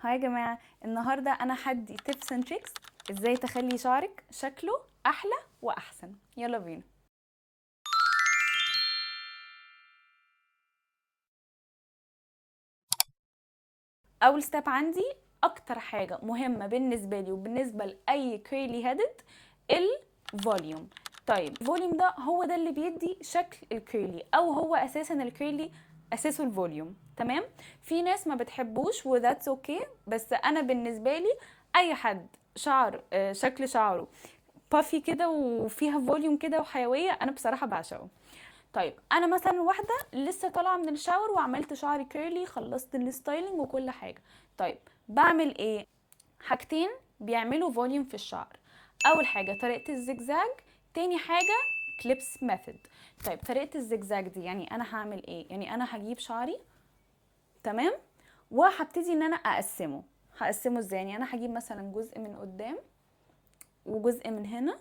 هاي يا جماعة، النهاردة أنا هدي tips and tricks ازاي تخلي شعرك شكله أحلى وأحسن. يلا بينا. أول ستيب عندي، أكتر حاجة مهمة بالنسبة لي وبالنسبة لأي كيرلي هيدد، الفوليوم. طيب الفوليوم ده هو ده اللي بيدي شكل الكيرلي، أو هو أساسا الكيرلي أساسه الفوليوم. تمام. في ناس ما بتحبوش وذاتس اوكي، بس أنا بالنسبة لي أي حد شعر شكل شعره بافي كده وفيها فوليوم كده وحيويه، انا بصراحه بعشقه. طيب انا مثلا واحده لسه طالعه من الشاور وعملت شعري كيرلي، خلصت الستايلينج وكل حاجه. طيب بعمل ايه؟ حاجتين بيعملوا فوليوم في الشعر. اول حاجه طريقه الزجزاج، تاني حاجه كليبس ميثود. طيب طريقه الزجزاج دي يعني انا هعمل ايه؟ يعني انا هجيب شعري، تمام، وهبتدي ان انا هقسمه ازاي؟ يعني انا هجيب مثلا جزء من قدام وجزء من هنا،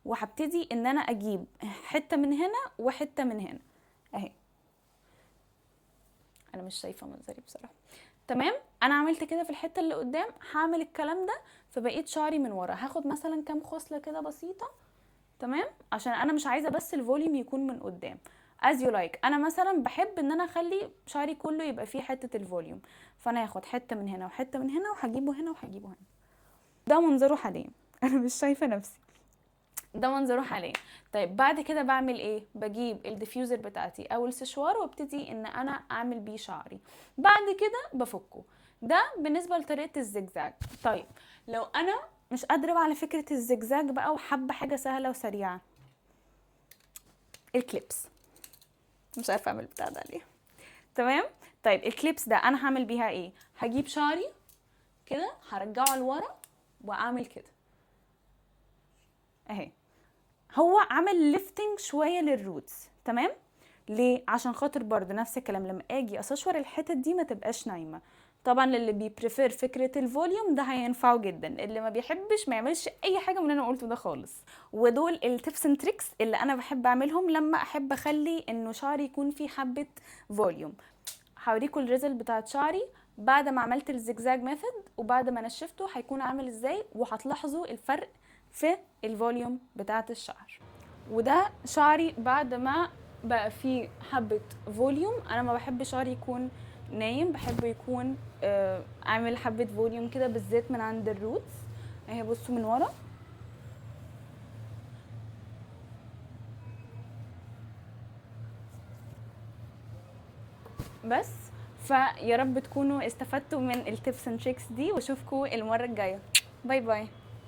وهبتدي ان انا اجيب حته من هنا وحته من هنا اهي. انا مش شايفه منظري بصراحه. تمام. انا عملت كده في الحته اللي قدام، هعمل الكلام ده في بقيه شعري من ورا. هاخد مثلا كام خصله كده بسيطه، تمام، عشان انا مش عايزه بس الفوليوم يكون من قدام. as you like. انا مثلا بحب ان انا اخلي شعري كله يبقى فيه حته الفوليوم، فانا هاخد حته من هنا وحته من هنا وهجيبه هنا وهجيبه هنا. ده منظره حاليا. انا مش شايفه نفسي. ده منظره حاليا. طيب بعد كده بعمل ايه؟ بجيب الديفيوزر بتاعتي او السشوار وابتدي ان انا اعمل بيه شعري. بعد كده بفكه. ده بالنسبه لطريقه الزجزاج. طيب لو انا مش قادره على فكره الزجزاج بقى وحابه حاجه سهله وسريعه، الكليبس. مش عارفه اعمل بتاع ده ليه. تمام. طيب الكليبس ده انا هعمل بيها ايه؟ هجيب شعري كده، هرجعه لورا واعمل كده اهي. هو عمل ليفتنج شويه للروتس، تمام. ليه؟ عشان خاطر برضه نفس الكلام، لما اجي اسشور الحتت دي ما تبقاش نايمه. طبعا اللي بيبريفير فكره الفوليوم ده هينفعه جدا، اللي ما بيحبش ما يعملش اي حاجه من اللي انا قلته ده خالص. ودول التيبس اند تريكس اللي انا بحب اعملهم لما احب اخلي انه شعري يكون فيه حبه فوليوم. هوريكم الريزلت بتاعت شعري بعد ما عملت الزجزاج ميثود وبعد ما نشفته هيكون عامل ازاي، وهتلاحظوا الفرق في الفوليوم بتاعت الشعر. وده شعري بعد ما بقى فيه حبة فوليوم. انا ما بحب شعري يكون نايم، بحبه يكون عامل حبة فوليوم كده، بالذات من عند الروتس اهي. بصوا من ورا بس. فيا رب تكونوا استفدتوا من التيبس اند تريكس دي، واشوفكم المرة الجاية. باي باي.